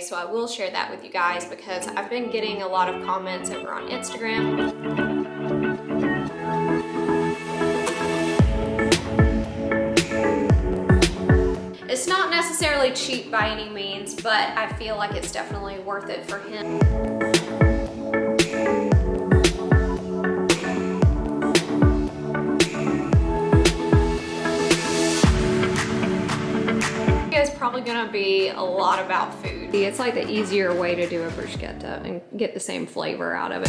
So I will share that with you guys because I've been getting a lot of comments over on Instagram. It's not necessarily cheap by any means, but I feel like it's definitely worth it for him. It's probably gonna be a lot about food. It's like the easier way to do a bruschetta and get the same flavor out of it.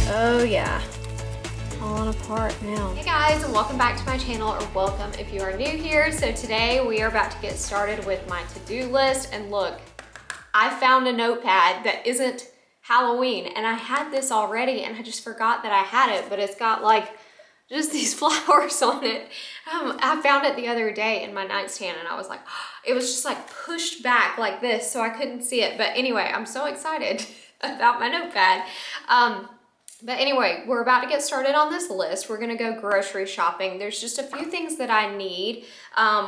Oh yeah, falling apart now. Hey guys, and welcome back to my channel, or welcome if you are new here. So today we are about to get started with my to-do list, and look, I found a notepad that isn't Halloween, and I had this already and I just forgot that I had it, but it's got like just these flowers on it. I found it the other day in my nightstand and I was like, it was just like pushed back like this so I couldn't see it. But anyway, I'm so excited about my notepad. But anyway, we're about to get started on this list. We're gonna go grocery shopping. There's just a few things that I need.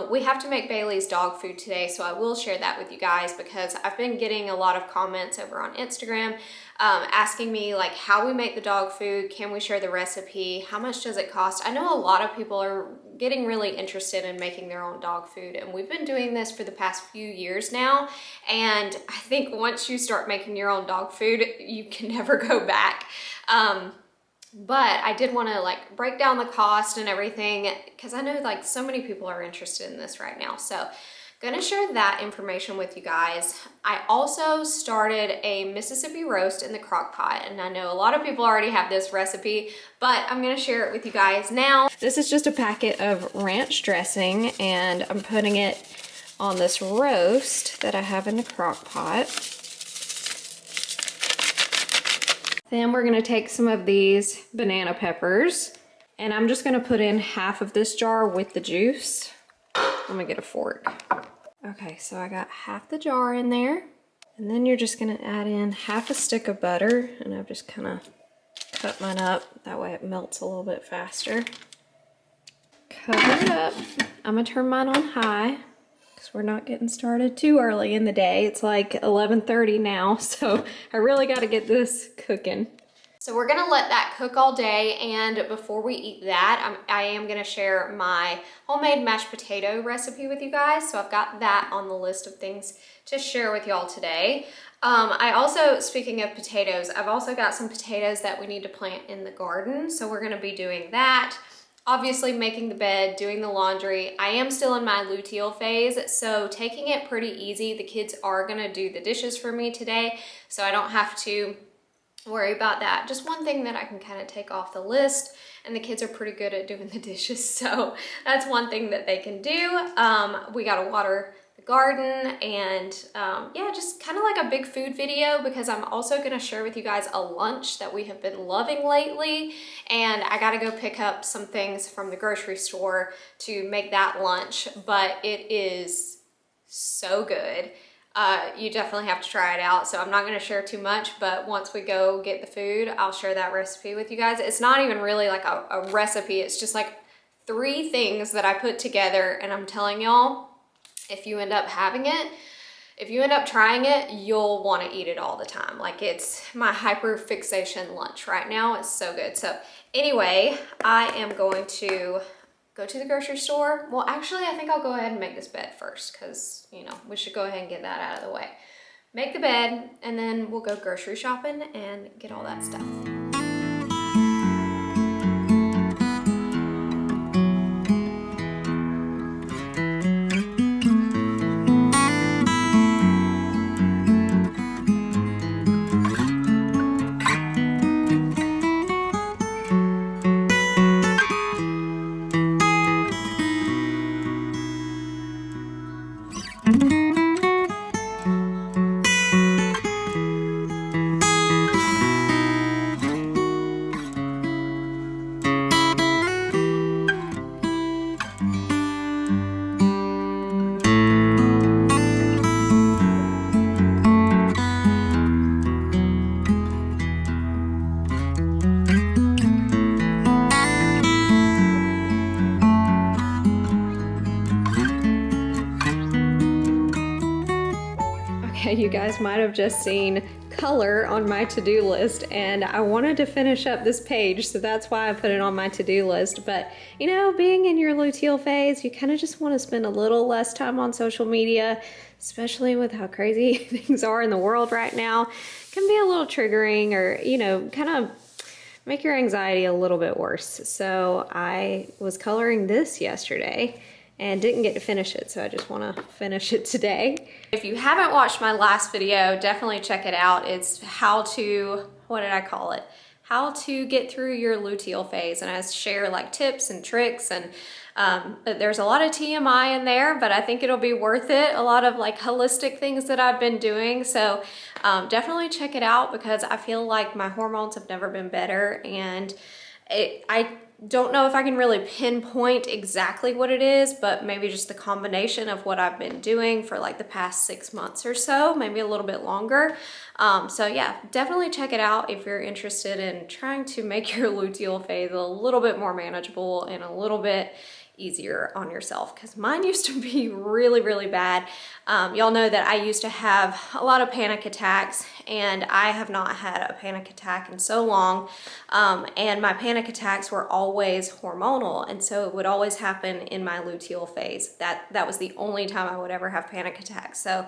We have to make Bailey's dog food today, so I will share that with you guys because I've been getting a lot of comments over on Instagram asking me like how we make the dog food, can we share the recipe, how much does it cost? I know a lot of people are getting really interested in making their own dog food, and we've been doing this for the past few years now, and I think once you start making your own dog food, you can never go back. But I did want to like break down the cost and everything because I know like so many people are interested in this right now. So gonna share that information with you guys. I also started a Mississippi roast in the crock pot, and I know a lot of people already have this recipe, but I'm gonna share it with you guys now. This is just a packet of ranch dressing, and I'm putting it on this roast that I have in the crock pot. Then we're gonna take some of these banana peppers, and I'm just gonna put in half of this jar with the juice. Let me get a fork. Okay, so I got half the jar in there, and then you're just gonna add in half a stick of butter, and I've just kind of cut mine up. That way it melts a little bit faster. Cover it up. I'm gonna turn mine on high because we're not getting started too early in the day. It's like 11:30 now, so I really got to get this cooking. So we're gonna let that cook all day, and before we eat that, I am gonna share my homemade mashed potato recipe with you guys. So I've got that on the list of things to share with y'all today. I also, speaking of potatoes, I've also got some potatoes that we need to plant in the garden. So we're gonna be doing that. Obviously making the bed, doing the laundry. I am still in my luteal phase, so taking it pretty easy. The kids are gonna do the dishes for me today, so I don't have to worry about that. Just one thing that I can kind of take off the list, and the kids are pretty good at doing the dishes, so that's one thing that they can do. We gotta water the garden, and yeah, just kind of like a big food video because I'm also gonna share with you guys a lunch that we have been loving lately, and I gotta go pick up some things from the grocery store to make that lunch, but it is so good. You definitely have to try it out, so I'm not going to share too much, but once we go get the food, I'll share that recipe with you guys. It's not even really like a recipe, it's just like 3 things that I put together, and I'm telling y'all, if you end up having it, if you end up trying it, you'll want to eat it all the time. Like, it's my hyper fixation lunch right now. It's so good. So anyway, I am going to go to the grocery store. Well, actually, I think I'll go ahead and make this bed first because, you know, we should go ahead and get that out of the way. Make the bed, and then we'll go grocery shopping and get all that stuff. you guys might have just seen color on my to-do list, and I wanted to finish up this page, so that's why I put it on my to-do list. But you know, being in your luteal phase, you kind of just want to spend a little less time on social media, especially with how crazy things are in the world right now. It can be a little triggering, or you know, kind of make your anxiety a little bit worse. So I was coloring this yesterday and didn't get to finish it, so I just want to finish it today. If you haven't watched my last video, definitely check it out. It's how to, what did I call it? How to get through your luteal phase, and I share like tips and tricks, and there's a lot of TMI in there, but I think it'll be worth it. A lot of like holistic things that I've been doing, so definitely check it out, because I feel like my hormones have never been better, and I don't know if I can really pinpoint exactly what it is, but maybe just the combination of what I've been doing for like the past 6 months or so, maybe a little bit longer. So yeah, definitely check it out if you're interested in trying to make your luteal phase a little bit more manageable and a little bit easier on yourself, because mine used to be really, really bad. Y'all know that I used to have a lot of panic attacks, and I have not had a panic attack in so long. And my panic attacks were always hormonal, and so it would always happen in my luteal phase. That was the only time I would ever have panic attacks. So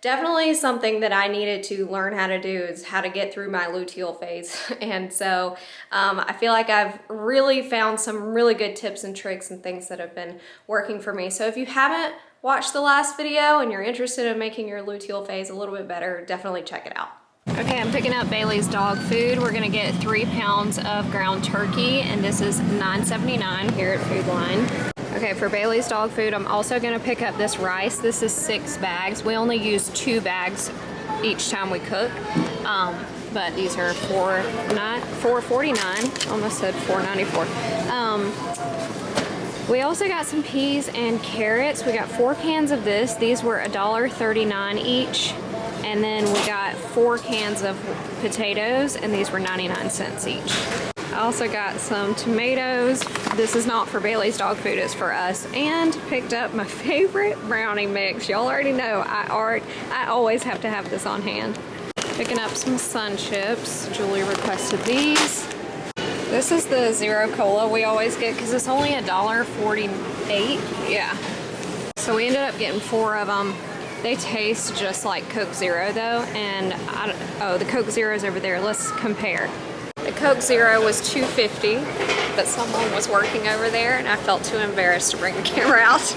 definitely something that I needed to learn how to do, is how to get through my luteal phase. And so I feel like I've really found some really good tips and tricks and things that have been working for me. So if you haven't watched the last video and you're interested in making your luteal phase a little bit better, definitely check it out. Okay, I'm picking up Bailey's dog food. We're gonna get 3 pounds of ground turkey, and this is $9.79 here at Food Line. Okay, for Bailey's dog food, I'm also gonna pick up this rice. This is 6 bags. We only use 2 bags each time we cook, but these are $4.49. Almost said $4.94. We also got some peas and carrots. We got 4 cans of this. These were $1.39 each. And then we got 4 cans of potatoes, and these were 99 cents each. I also got some tomatoes. This is not for Bailey's dog food, it's for us. And picked up my favorite brownie mix. Y'all already know I always have to have this on hand. Picking up some Sun Chips. Julie requested these. This is the Zero Cola we always get, because it's only $1.48. Yeah. So we ended up getting 4 of them. They taste just like Coke Zero though, and oh, the Coke Zero is over there. Let's compare. The Coke Zero was $2.50, but someone was working over there, and I felt too embarrassed to bring the camera out.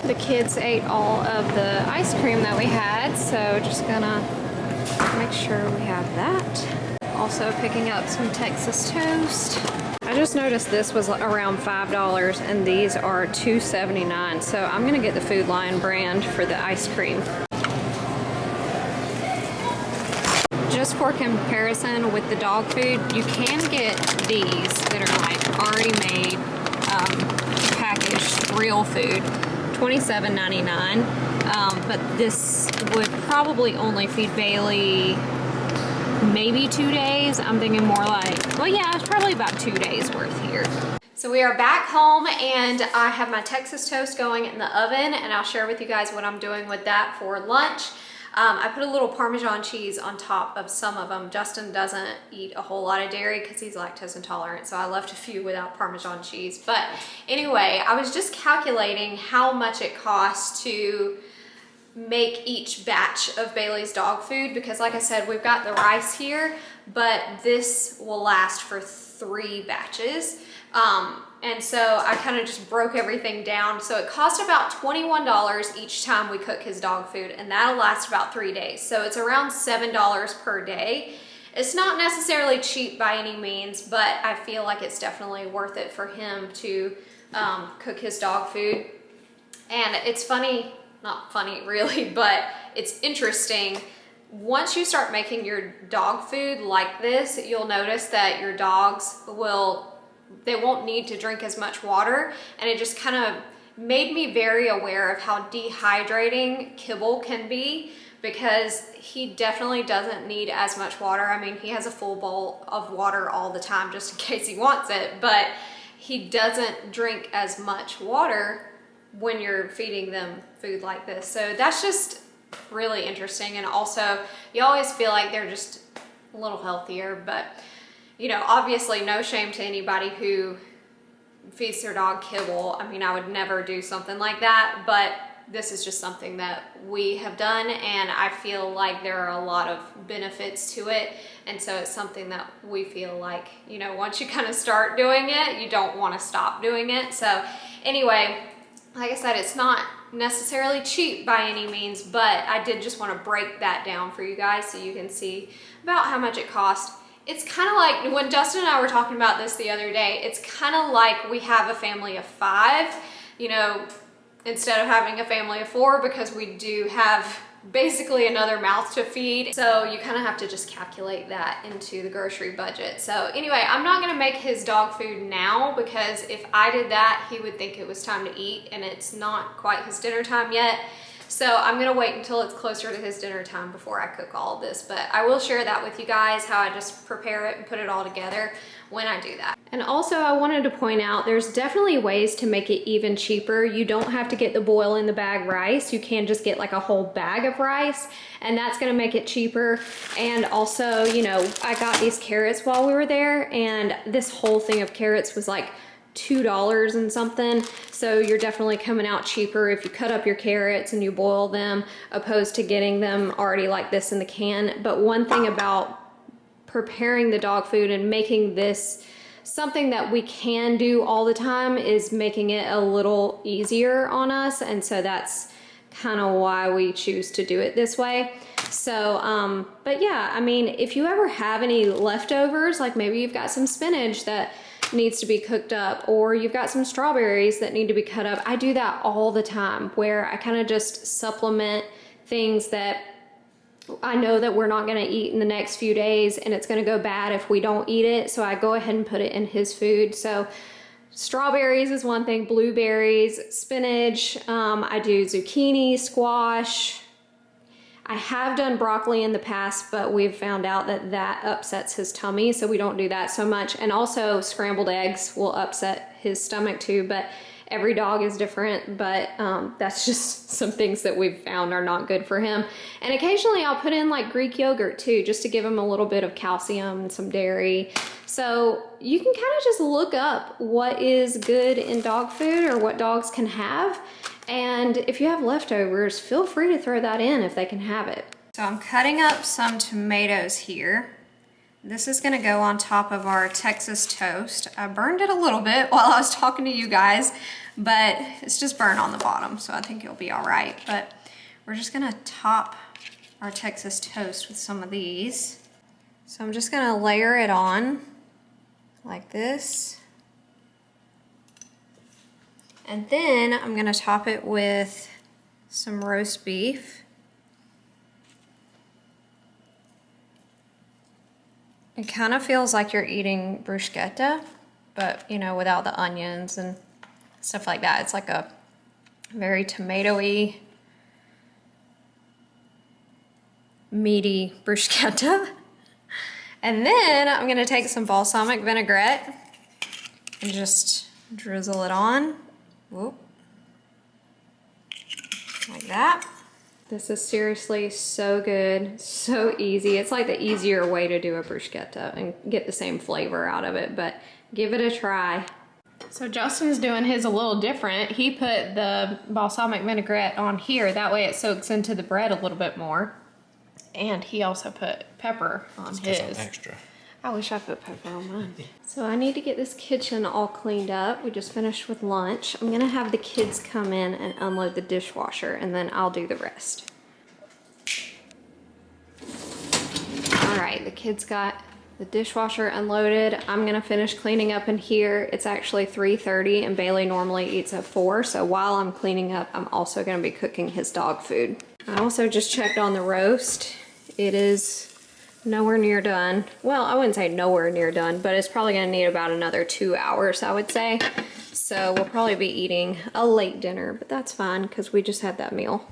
The kids ate all of the ice cream that we had, so just gonna make sure we have that. Also picking up some Texas toast. I just noticed this was around $5, and these are $2.79, so I'm gonna get the Food Line brand for the ice cream. Just for comparison with the dog food, you can get these that are like already made, packaged real food, $27.99, but this would probably only feed Bailey maybe 2 days. I'm thinking more like, well yeah, it's probably about 2 days worth here. So we are back home, and I have my Texas toast going in the oven, and I'll share with you guys what I'm doing with that for lunch. I put a little Parmesan cheese on top of some of them. Justin doesn't eat a whole lot of dairy because he's lactose intolerant, so I left a few without Parmesan cheese. But anyway, I was just calculating how much it costs to make each batch of Bailey's dog food, because like I said, we've got the rice here, but this will last for 3 batches. And so I kind of just broke everything down. So it cost about $21 each time we cook his dog food, and that'll last about 3 days. So it's around $7 per day. It's not necessarily cheap by any means, but I feel like it's definitely worth it for him to cook his dog food. And it's funny, not funny really, but it's interesting. Once you start making your dog food like this, you'll notice that your dogs they won't need to drink as much water, and it just kind of made me very aware of how dehydrating kibble can be, because he definitely doesn't need as much water. I mean, he has a full bowl of water all the time just in case he wants it, but he doesn't drink as much water when you're feeding them food like this. So that's just really interesting. And also, you always feel like they're just a little healthier, but you know, obviously no shame to anybody who feeds their dog kibble. I mean, I would never do something like that, but this is just something that we have done, and I feel like there are a lot of benefits to it. And so it's something that we feel like, you know, once you kind of start doing it, you don't want to stop doing it. So anyway, like I said, it's not necessarily cheap by any means, but I did just want to break that down for you guys so you can see about how much it costs. It's kind of like when Justin and I were talking about this the other day, it's kind of like we have a family of 5, you know, instead of having a family of 4, because we do have basically another mouth to feed. So you kind of have to just calculate that into the grocery budget. So anyway, I'm not gonna make his dog food now, because if I did that, he would think it was time to eat, and it's not quite his dinner time yet. So I'm gonna wait until it's closer to his dinner time before I cook all of this, but I will share that with you guys, how I just prepare it and put it all together when I do that. And also I wanted to point out, there's definitely ways to make it even cheaper. You don't have to get the boil in the bag rice. You can just get like a whole bag of rice, and that's gonna make it cheaper. And also, you know, I got these carrots while we were there, and this whole thing of carrots was like $2 and something. So you're definitely coming out cheaper if you cut up your carrots and you boil them, opposed to getting them already like this in the can. But one thing about preparing the dog food and making this something that we can do all the time is making it a little easier on us. And so that's kind of why we choose to do it this way. So, but yeah, I mean, if you ever have any leftovers, like maybe you've got some spinach that needs to be cooked up, or you've got some strawberries that need to be cut up. I do that all the time, where I kind of just supplement things that I know that we're not going to eat in the next few days, and it's going to go bad if we don't eat it. So I go ahead and put it in his food. So strawberries is one thing, blueberries, spinach, I do zucchini, squash. I have done broccoli in the past, but we've found out that that upsets his tummy, so we don't do that so much. And also scrambled eggs will upset his stomach too, but every dog is different. But that's just some things that we've found are not good for him. And occasionally I'll put in like Greek yogurt too, just to give him a little bit of calcium and some dairy. So you can kind of just look up what is good in dog food, or what dogs can have. And if you have leftovers, feel free to throw that in if they can have it. So I'm cutting up some tomatoes here. This is gonna go on top of our Texas toast. I burned it a little bit while I was talking to you guys, but it's just burnt on the bottom, so I think it'll be all right. But we're just gonna top our Texas toast with some of these. So I'm just gonna layer it on like this. And then I'm gonna top it with some roast beef. It kind of feels like you're eating bruschetta, but you know, without the onions and stuff like that. It's like a very tomatoey, meaty bruschetta. And then I'm gonna take some balsamic vinaigrette and just drizzle it on. Whoop. Like that. This is seriously so good, so easy. It's like the easier way to do a bruschetta and get the same flavor out of it, but give it a try. So Justin's doing his a little different. He put the balsamic vinaigrette on here, that way it soaks into the bread a little bit more. And he also put pepper on his. Extra. I wish I put pepper on mine. So I need to get this kitchen all cleaned up. We just finished with lunch. I'm gonna have the kids come in and unload the dishwasher, and then I'll do the rest. All right, the kids got the dishwasher unloaded. I'm gonna finish cleaning up in here. It's actually 3:30 and Bailey normally eats at 4. So while I'm cleaning up, I'm also gonna be cooking his dog food. I also just checked on the roast. It is nowhere near done. Well, I wouldn't say nowhere near done, but it's probably gonna need about another 2 hours, I would say. So we'll probably be eating a late dinner, but that's fine because we just had that meal.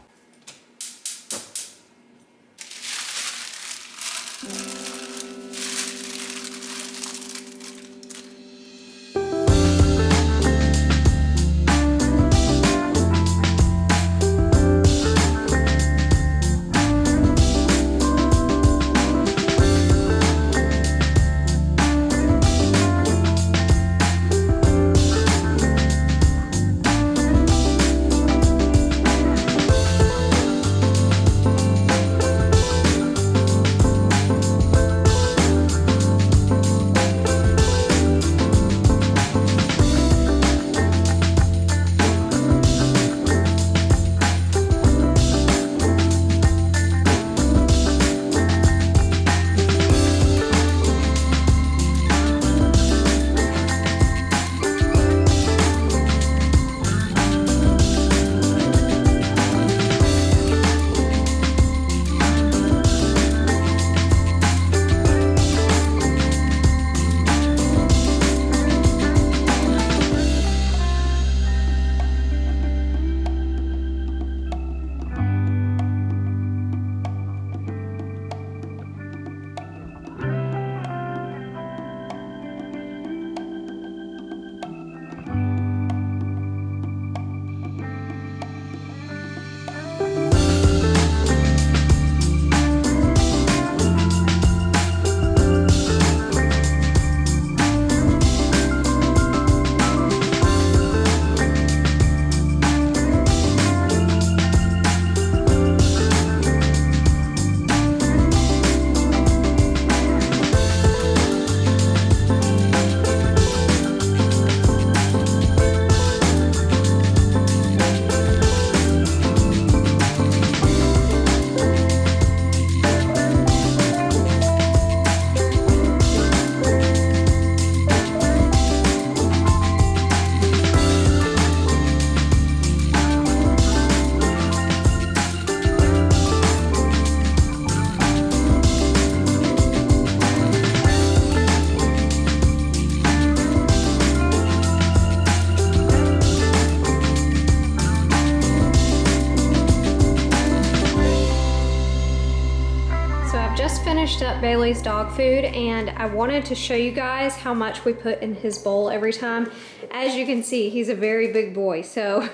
finished up Bailey's dog food and I wanted to show you guys how much we put in his bowl every time. As you can see, he's a very big boy, so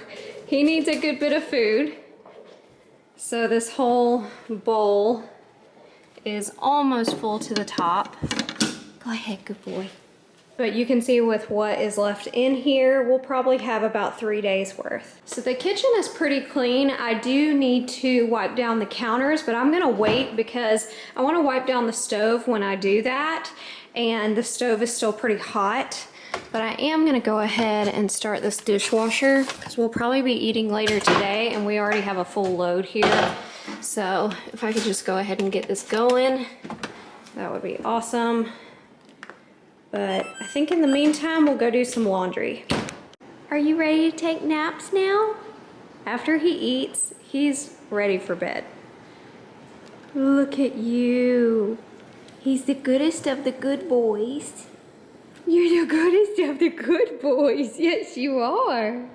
he needs a good bit of food. So this whole bowl is almost full to the top. Go ahead, good boy. But you can see with what is left in here, we'll probably have about 3 days worth. So the kitchen is pretty clean. I do need to wipe down the counters, but I'm gonna wait because I wanna wipe down the stove when I do that. And the stove is still pretty hot. But I am gonna go ahead and start this dishwasher because we'll probably be eating later today and we already have a full load here. So if I could just go ahead and get this going, that would be awesome. But I think in the meantime, we'll go do some laundry. Are you ready to take naps now? After he eats, he's ready for bed. Look at you. He's the goodest of the good boys. You're the goodest of the good boys. Yes, you are.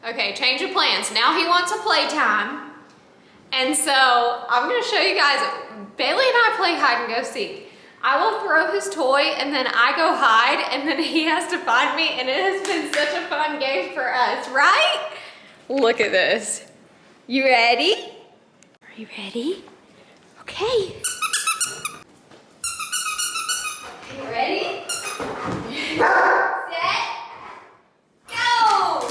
Okay, change of plans. Now he wants a playtime. And so I'm gonna show you guys, Bailey and I play hide and go seek. I will throw his toy and then I go hide and then he has to find me, and it has been such a fun game for us, right? Look at this. You ready? Are you ready? Okay. You ready? Set, go!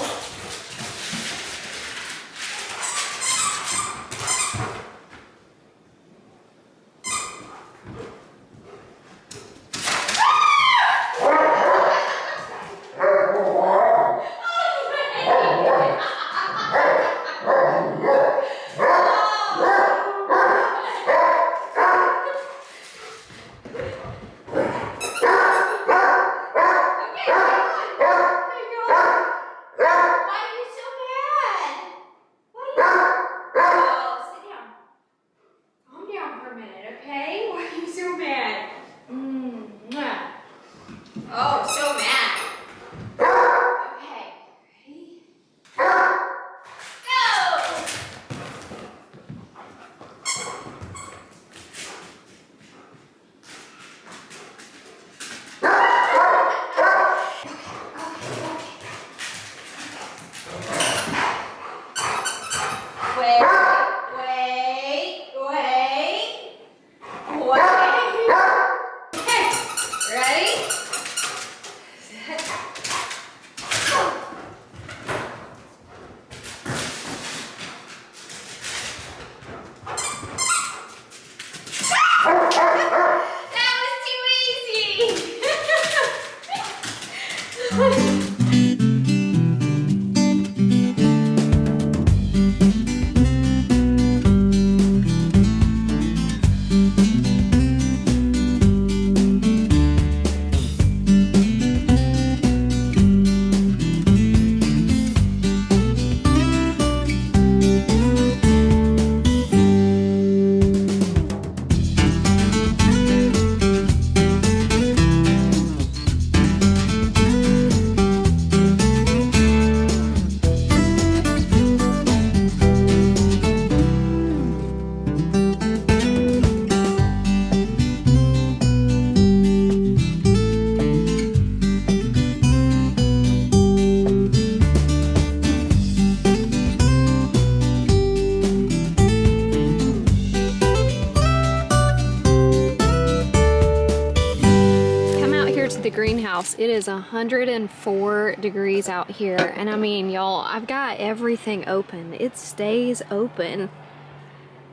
Greenhouse. It is 104 degrees out here, and I mean, y'all, I've got everything open. It stays open.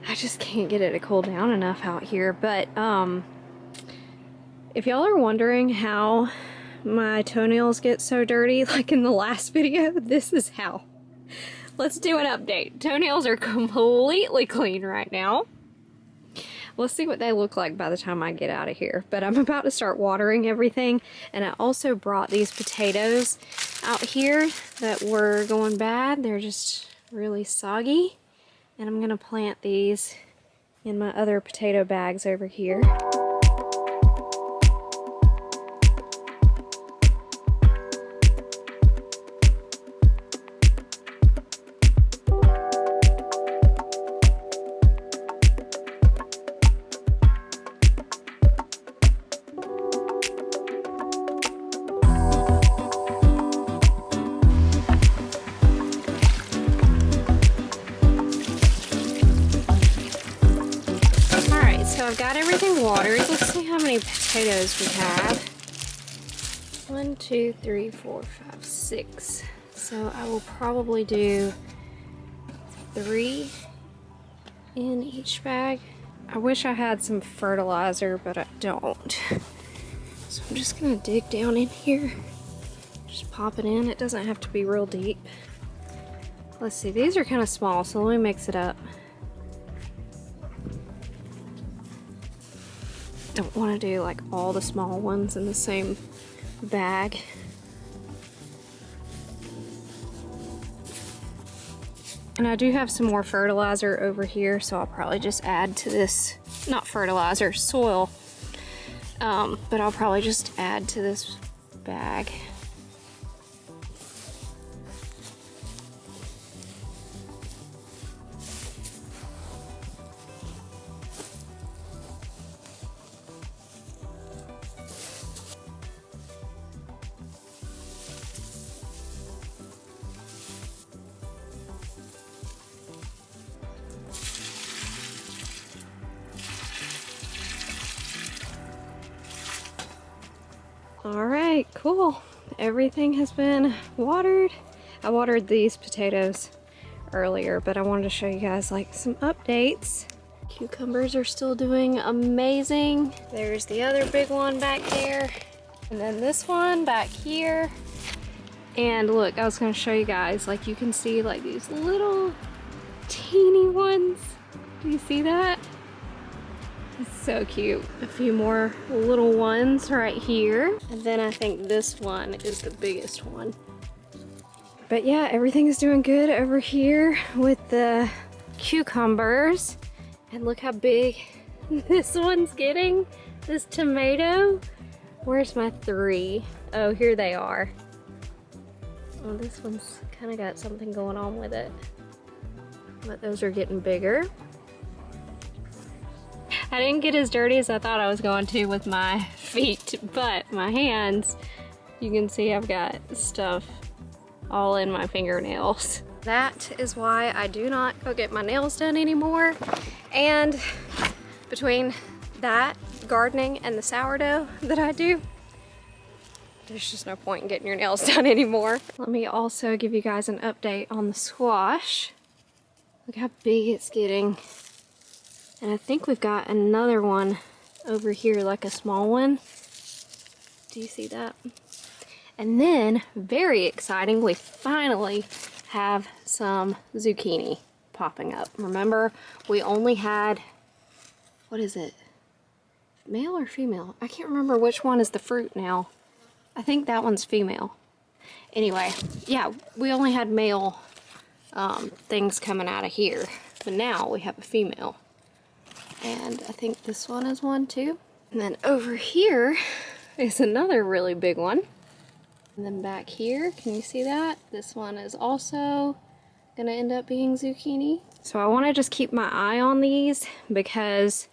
I just can't get it to cool down enough out here. But if y'all are wondering how my toenails get so dirty, like in the last video, this is how. Let's do an update. Toenails are completely clean right now. Let's see what they look like by the time I get out of here. But I'm about to start watering everything. And I also brought these potatoes out here that were going bad. They're just really soggy. And I'm gonna plant these in my other potato bags over here. So I've got everything watered. Let's see how many potatoes we have. 1, 2, 3, 4, 5, 6. So I will probably do 3 in each bag. I wish I had some fertilizer, but I don't. So I'm just gonna dig down in here. Just pop it in. It doesn't have to be real deep. Let's see, these are kind of small, so let me mix it up. Don't want to do like all the small ones in the same bag. And I do have some more fertilizer over here, so I'll probably just add to this, not fertilizer, soil, but I'll probably just add to this bag. All right, cool. Everything has been watered. I watered these potatoes earlier, but I wanted to show you guys like some updates. Cucumbers are still doing amazing. There's the other big one back there. And then this one back here. And look, I was gonna show you guys, like you can see like these little teeny ones. Do you see that? It's so cute. A few more little ones right here. And then I think this one is the biggest one. But yeah, everything is doing good over here with the cucumbers. And look how big this one's getting. This tomato. Where's my 3? Oh, here they are. Oh, this one's kind of got something going on with it. But those are getting bigger. I didn't get as dirty as I thought I was going to with my feet, but my hands, you can see I've got stuff all in my fingernails. That is why I do not go get my nails done anymore. And between that, gardening, and the sourdough that I do, there's just no point in getting your nails done anymore. Let me also give you guys an update on the squash. Look how big it's getting. And I think we've got another one over here, like a small one. Do you see that? And then, very exciting, we finally have some zucchini popping up. Remember, we only had, what is it? Male or female? I can't remember which one is the fruit now. I think that one's female. Anyway, yeah, we only had male things coming out of here. But now we have a female. And I think this one is one too. And then over here is another really big one. And then back here, can you see that? This one is also gonna end up being zucchini. So I wanna just keep my eye on these because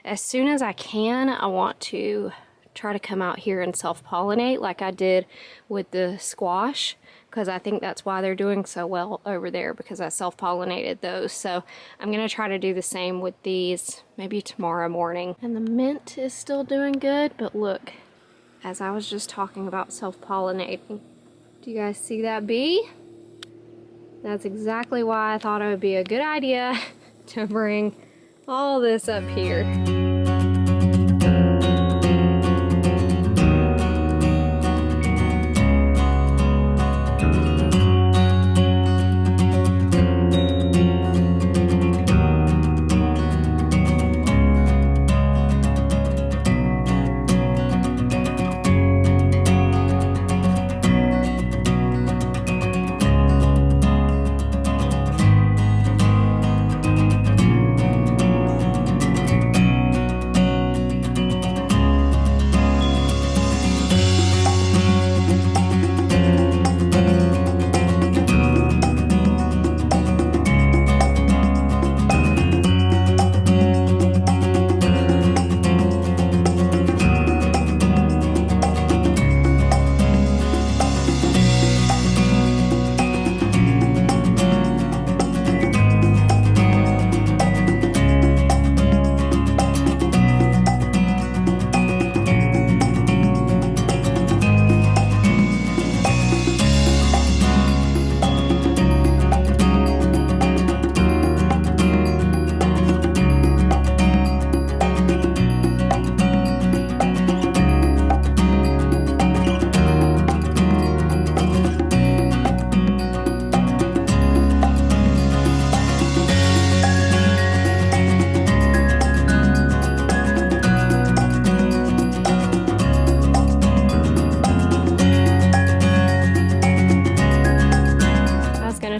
as soon as I can, I want to try to come out here and self-pollinate like I did with the squash, because I think that's why they're doing so well over there, because I self-pollinated those. So I'm gonna try to do the same with these maybe tomorrow morning. And the mint is still doing good, but look, as I was just talking about self-pollinating, do you guys see that bee? That's exactly why I thought it would be a good idea to bring all this up here.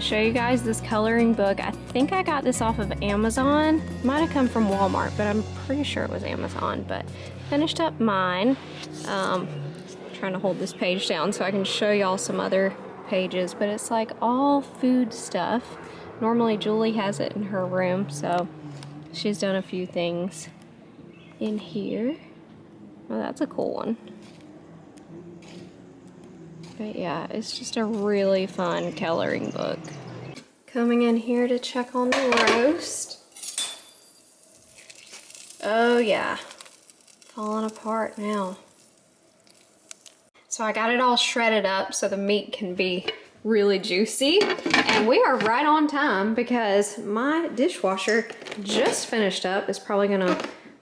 show you guys this coloring book. I think I got this off of Amazon. Might have come from Walmart, but I'm pretty sure it was Amazon. But finished up mine. Trying to hold this page down so I can show y'all some other pages, but it's like all food stuff. Normally Julie has it in her room, so she's done a few things in here. Oh, that's a cool one. But yeah, it's just a really fun coloring book. Coming in here to check on the roast. Oh yeah, falling apart now. So I got it all shredded up so the meat can be really juicy. And we are right on time because my dishwasher just finished up. It's probably gonna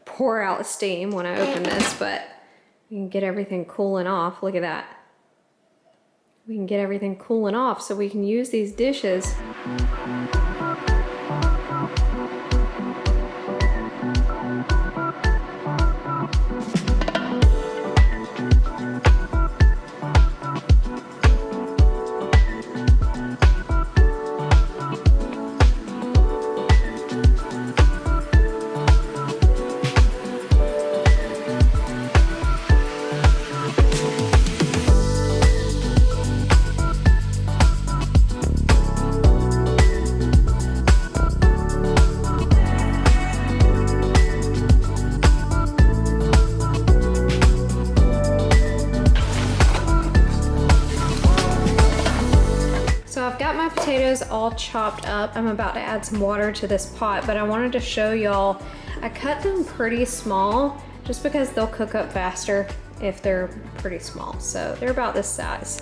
pour out steam when I open this, but we can get everything cooling off. Look at that. We can get everything cooling off so we can use these dishes. All chopped up. I'm about to add some water to this pot, but I wanted to show y'all, I cut them pretty small just because they'll cook up faster if they're pretty small. So they're about this size.